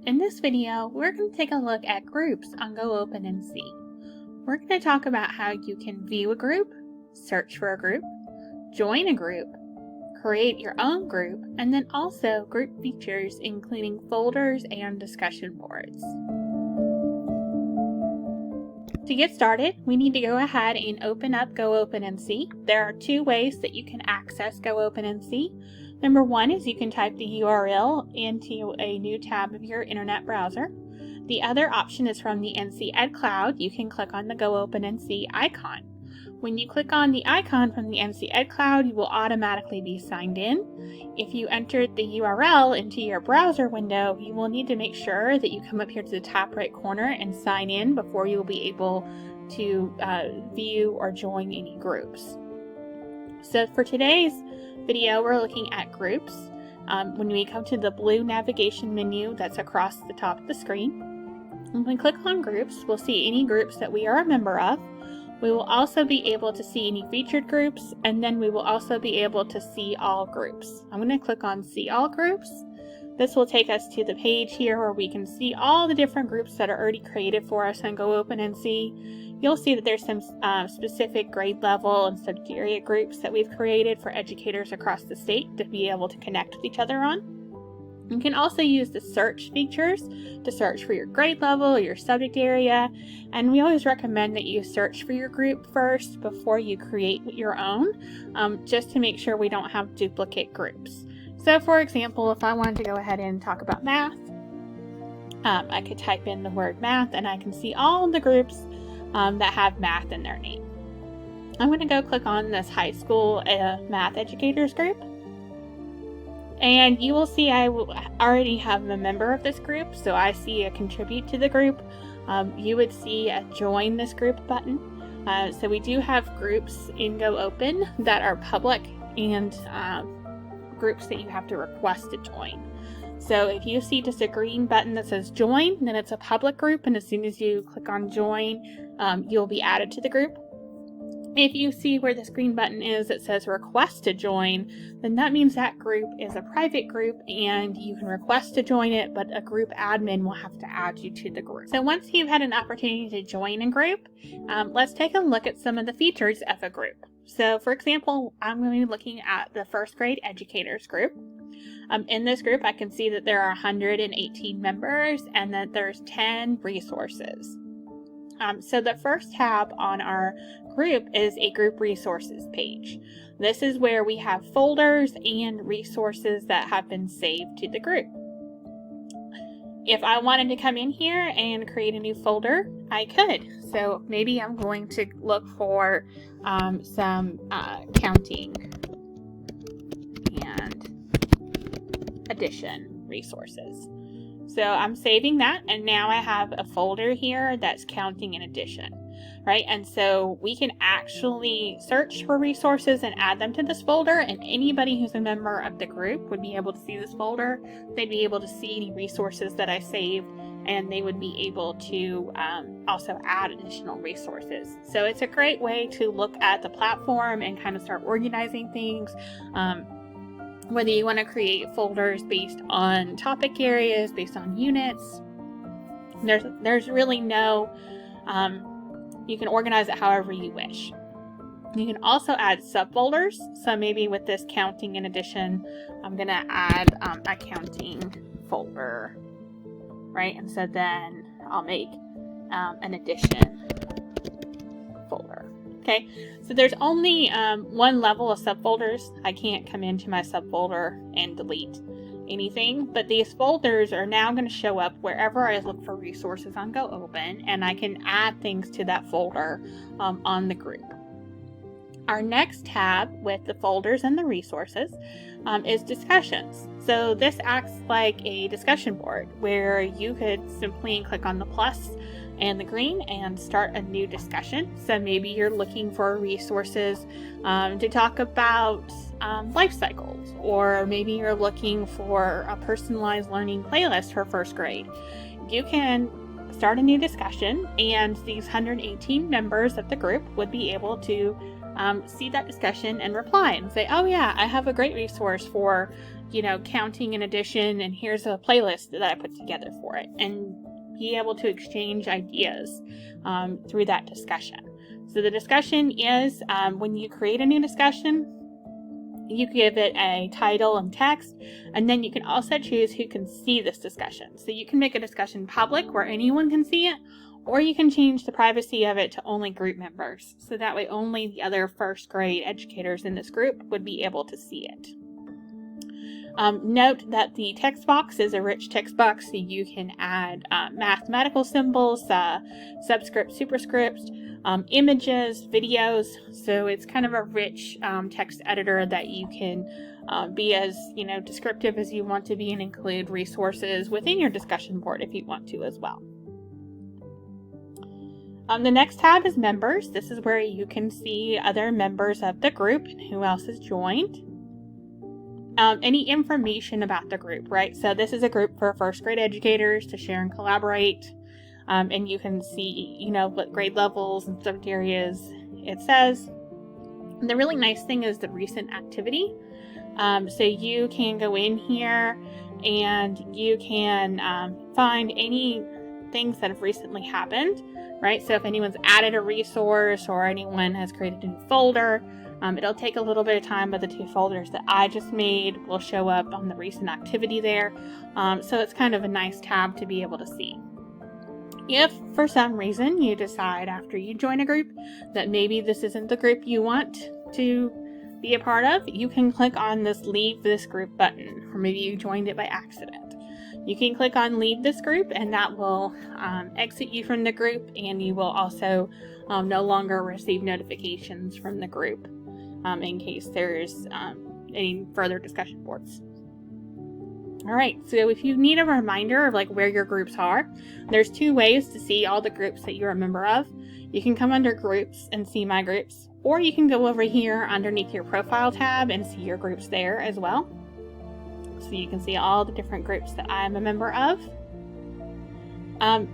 In this video, we're going to take a look at groups on Go Open and See. We're going to talk about how you can view a group, search for a group, join a group, create your own group, and then also group features including folders and discussion boards. To get started, we need to go ahead and open up Go Open and See. There are two ways that you can access Go Open and See. Number one is you can type the URL into a new tab of your internet browser. The other option is from the NC Ed Cloud. You can click on the Go Open and See icon. When you click on the icon from the NC Ed Cloud, you will automatically be signed in. If you entered the URL into your browser window, you will need to make sure that you come up here to the top right corner and sign in before you will be able to view or join any groups. So for today's video, we're looking at groups. When we come to the blue navigation menu that's across the top of the screen, when we click on groups, we'll see any groups that we are a member of. We will also be able to see any featured groups, and then we will also be able to see all groups. I'm going to click on See All Groups. This will take us to the page here where we can see all the different groups that are already created for us and Go Open and See. You'll see that there's some specific grade level and subject area groups that we've created for educators across the state to be able to connect with each other on. You can also use the search features to search for your grade level, your subject area, and we always recommend that you search for your group first before you create your own, just to make sure we don't have duplicate groups. So for example, if I wanted to go ahead and talk about math, I could type in the word math and I can see all the groups that have math in their name. I'm going to go click on this high school math educators group. And you will see I already have a member of this group, so I see a contribute to the group. You would see a join this group button. So we do have groups in Go Open that are public and groups that you have to request to join. So if you see just a green button that says join, then it's a public group, and as soon as you click on join, you'll be added to the group. If you see where this green button is that says request to join, then that means that group is a private group and you can request to join it, but a group admin will have to add you to the group. So once you've had an opportunity to join a group, let's take a look at some of the features of a group. So for example, I'm going to be looking at the first grade educators group. In this group, I can see that there are 118 members and that there's 10 resources. So the first tab on our group is a group resources page. This is where we have folders and resources that have been saved to the group. If I wanted to come in here and create a new folder, I could. So maybe I'm going to look for some counting and addition resources. So I'm saving that, and now I have a folder here that's counting and addition, right? And so we can actually search for resources and add them to this folder, and anybody who's a member of the group would be able to see this folder. They'd be able to see any resources that I saved, and they would be able to also add additional resources. So it's a great way to look at the platform and kind of start organizing things. Whether you want to create folders based on topic areas, based on units, there's really no, you can organize it however you wish. You can also add subfolders. So maybe with this counting and addition, I'm going to add a counting folder, right? And so then I'll make an addition folder. Okay, so there's only one level of subfolders. I can't come into my subfolder and delete anything, but these folders are now going to show up wherever I look for resources on Go Open, and I can add things to that folder on the group. Our next tab with the folders and the resources is discussions. So this acts like a discussion board where you could simply click on the plus and the green and start a new discussion. So maybe you're looking for resources to talk about life cycles, or maybe you're looking for a personalized learning playlist for first grade. You can start a new discussion, and these 118 members of the group would be able to see that discussion and reply and say, oh yeah, I have a great resource for counting an addition, and here's a playlist that I put together for it, and be able to exchange ideas through that discussion. So the discussion is, when you create a new discussion, you give it a title and text, and then you can also choose who can see this discussion. So you can make a discussion public where anyone can see it, or you can change the privacy of it to only group members. So that way only the other first grade educators in this group would be able to see it. Note that the text box is a rich text box, so you can add mathematical symbols, subscript, superscript, images, videos. So it's kind of a rich text editor that you can be as descriptive as you want to be, and include resources within your discussion board if you want to as well. The next tab is members. This is where you can see other members of the group and who else has joined. Any information about the group, right? So this is a group for first grade educators to share and collaborate. And you can see, what grade levels and subject areas it says. And the really nice thing is the recent activity. So you can go in here and you can find any things that have recently happened, right? So if anyone's added a resource or anyone has created a new folder, it'll take a little bit of time, but the 2 folders that I just made will show up on the recent activity there. So it's kind of a nice tab to be able to see. If for some reason you decide after you join a group that maybe this isn't the group you want to be a part of, you can click on this Leave This Group button, or maybe you joined it by accident. You can click on Leave This Group, and that will exit you from the group, and you will also no longer receive notifications from the group in case there's any further discussion boards. All right, so if you need a reminder of where your groups are, there's 2 ways to see all the groups that you're a member of. You can come under Groups and see My Groups, or you can go over here underneath your Profile tab and see your groups there as well. So you can see all the different groups that I'm a member of.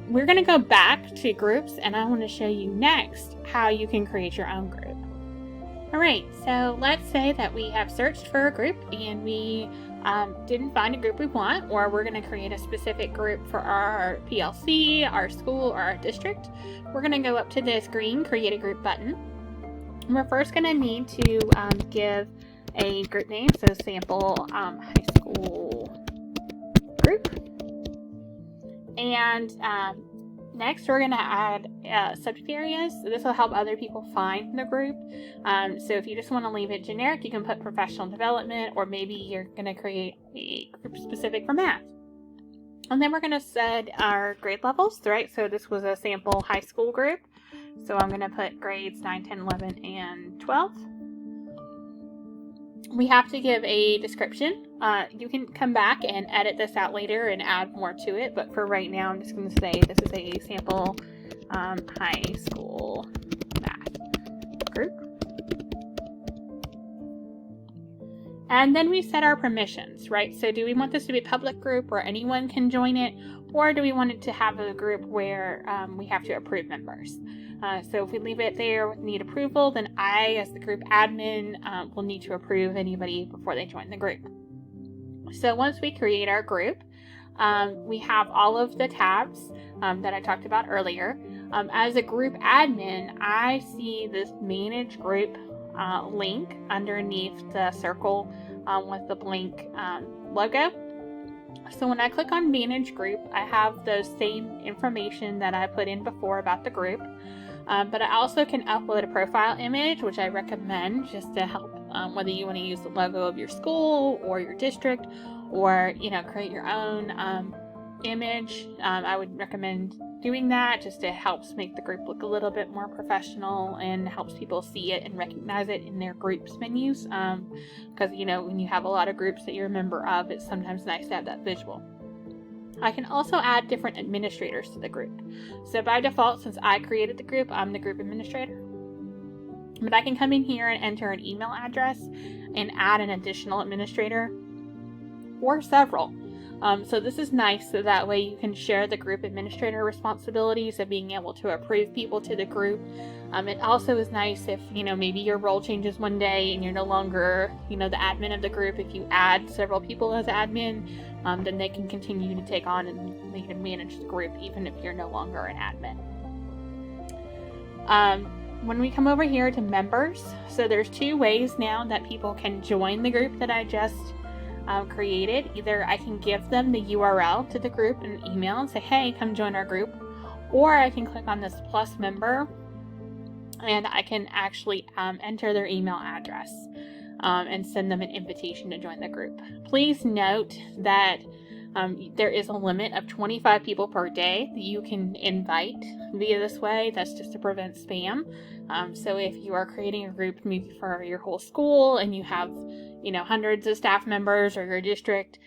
We're going to go back to groups, and I want to show you next how you can create your own group. All right, so let's say that we have searched for a group and we didn't find a group we want, or we're going to create a specific group for our PLC, our school, or our district. We're going to go up to this green Create a Group button. And we're first going to need to give a group name, so sample high school group. And next we're going to add subject areas. So this will help other people find the group. So if you just want to leave it generic, you can put professional development, or maybe you're going to create a group specific for math. And then we're going to set our grade levels, right? So this was a sample high school group. So I'm going to put grades 9, 10, 11, and 12. We have to give a description. You can come back and edit this out later and add more to it, but for right now, I'm just going to say this is a sample high school math group. And then we set our permissions, right? So do we want this to be a public group where anyone can join it, or do we want it to have a group where we have to approve members? So if we leave it there with need approval, then I, as the group admin, will need to approve anybody before they join the group. So once we create our group, we have all of the tabs that I talked about earlier. As a group admin, I see this Manage Group link underneath the circle with the blank logo. So when I click on Manage Group, I have those same information that I put in before about the group. But I also can upload a profile image, which I recommend just to help whether you want to use the logo of your school or your district, or create your own image. I would recommend doing that just to helps make the group look a little bit more professional and helps people see it and recognize it in their groups menus. Because when you have a lot of groups that you're a member of, it's sometimes nice to have that visual. I can also add different administrators to the group. So by default, since I created the group, I'm the group administrator. But I can come in here and enter an email address and add an additional administrator or several. So this is nice, so that way you can share the group administrator responsibilities of being able to approve people to the group. It also is nice if, maybe your role changes one day and you're no longer, the admin of the group. If you add several people as admin, then they can continue to take on and they can manage the group even if you're no longer an admin. When we come over here to members, so there's two ways now that people can join the group that I just created. Either I can give them the URL to the group in an email and say, hey, come join our group, or I can click on this plus member and I can actually enter their email address and send them an invitation to join the group. Please note that there is a limit of 25 people per day that you can invite via this way. That's just to prevent spam. So if you are creating a group maybe for your whole school and you have, hundreds of staff members or your district,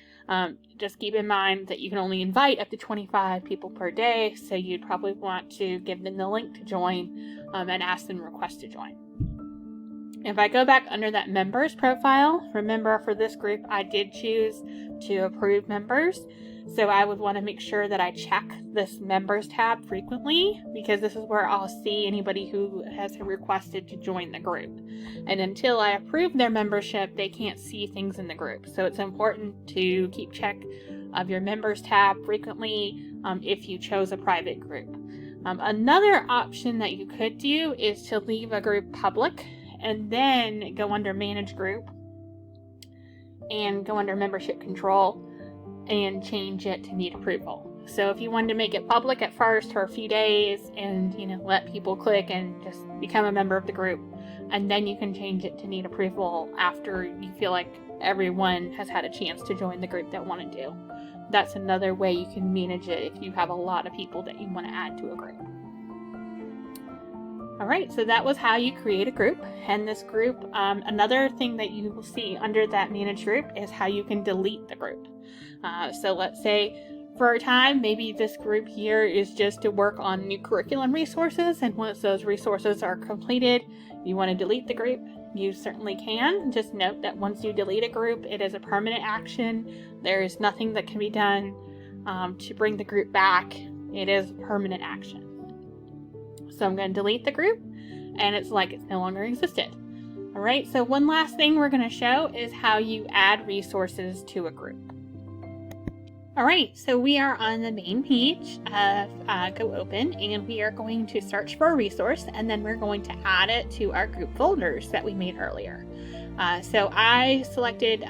just keep in mind that you can only invite up to 25 people per day. So you'd probably want to give them the link to join and ask them to request to join. If I go back under that members profile, remember for this group, I did choose to approve members. So I would want to make sure that I check this members tab frequently, because this is where I'll see anybody who has requested to join the group. And until I approve their membership, they can't see things in the group. So it's important to keep check of your members tab frequently if you chose a private group. Another option that you could do is to leave a group public and then go under manage group and go under membership control and change it to need approval. So if you wanted to make it public at first for a few days and let people click and just become a member of the group, and then you can change it to need approval after you feel like everyone has had a chance to join the group that want to do. That's another way you can manage it if you have a lot of people that you want to add to a group. Alright, so that was how you create a group. And this group, another thing that you will see under that manage group is how you can delete the group. So let's say for a time, maybe this group here is just to work on new curriculum resources, and once those resources are completed, you want to delete the group, you certainly can. Just note that once you delete a group, it is a permanent action. There is nothing that can be done to bring the group back. It is a permanent action. So I'm going to delete the group, and it's like it's no longer existed. Alright, so one last thing we're going to show is how you add resources to a group. Alright, so we are on the main page of GoOpen, and we are going to search for a resource, and then we're going to add it to our group folders that we made earlier. So I selected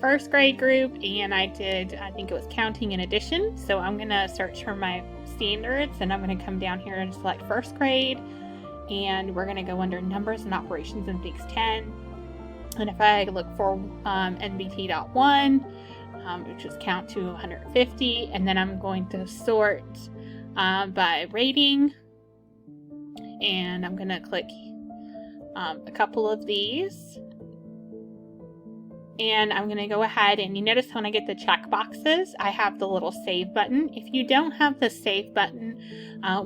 first grade group, and I think it was counting and addition. So I'm going to search for my standards, and I'm going to come down here and select first grade, and we're going to go under numbers and operations in Weeks 10. And if I look for NBT.1, which is count to 150, and then I'm going to sort by rating, and I'm going to click a couple of these, and I'm going to go ahead, and you notice when I get the check boxes, I have the little save button. If you don't have the save button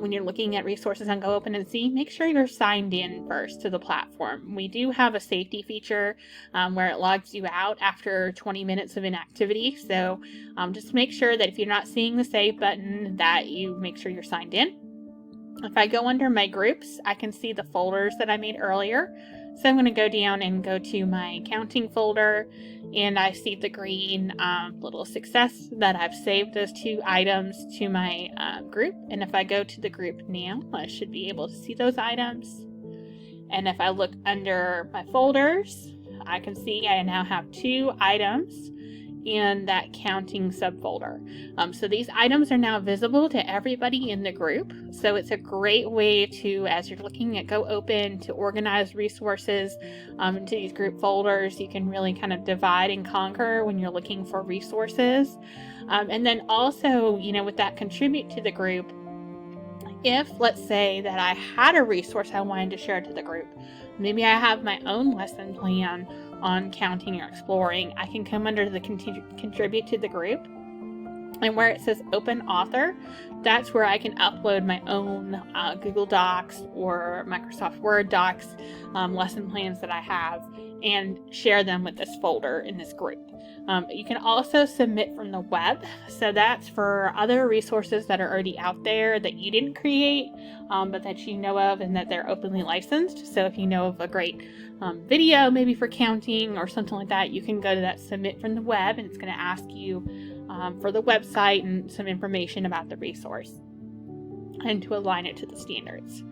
when you're looking at resources on GoOpen and See, make sure you're signed in first to the platform. We do have a safety feature where it logs you out after 20 minutes of inactivity. So just make sure that if you're not seeing the save button, that you make sure you're signed in. If I go under my groups, I can see the folders that I made earlier. So I'm going to go down and go to my counting folder, and I see the green little success that I've saved those 2 items to my group. And if I go to the group now, I should be able to see those items. And if I look under my folders, I can see I now have 2 items in that counting subfolder. So these items are now visible to everybody in the group. So it's a great way to, as you're looking at GoOpen, to organize resources into these group folders. You can really kind of divide and conquer when you're looking for resources. And then also, with that contribute to the group, if let's say that I had a resource I wanted to share to the group, maybe I have my own lesson plan on counting or exploring, I can come under the contribute to the group, And where it says open author, that's where I can upload my own Google Docs or Microsoft Word docs, lesson plans that I have, and share them with this folder in this group. You can also submit from the web, so that's for other resources that are already out there that you didn't create, but that you know of and that they're openly licensed. So if you know of a great video, maybe for counting or something like that, you can go to that submit from the web, and it's going to ask you for the website and some information about the resource and to align it to the standards.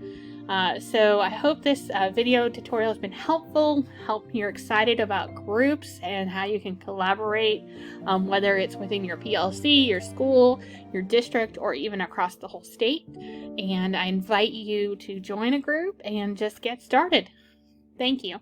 So I hope this video tutorial has been helpful, help you're excited about groups and how you can collaborate, whether it's within your PLC, your school, your district, or even across the whole state. And I invite you to join a group and just get started. Thank you.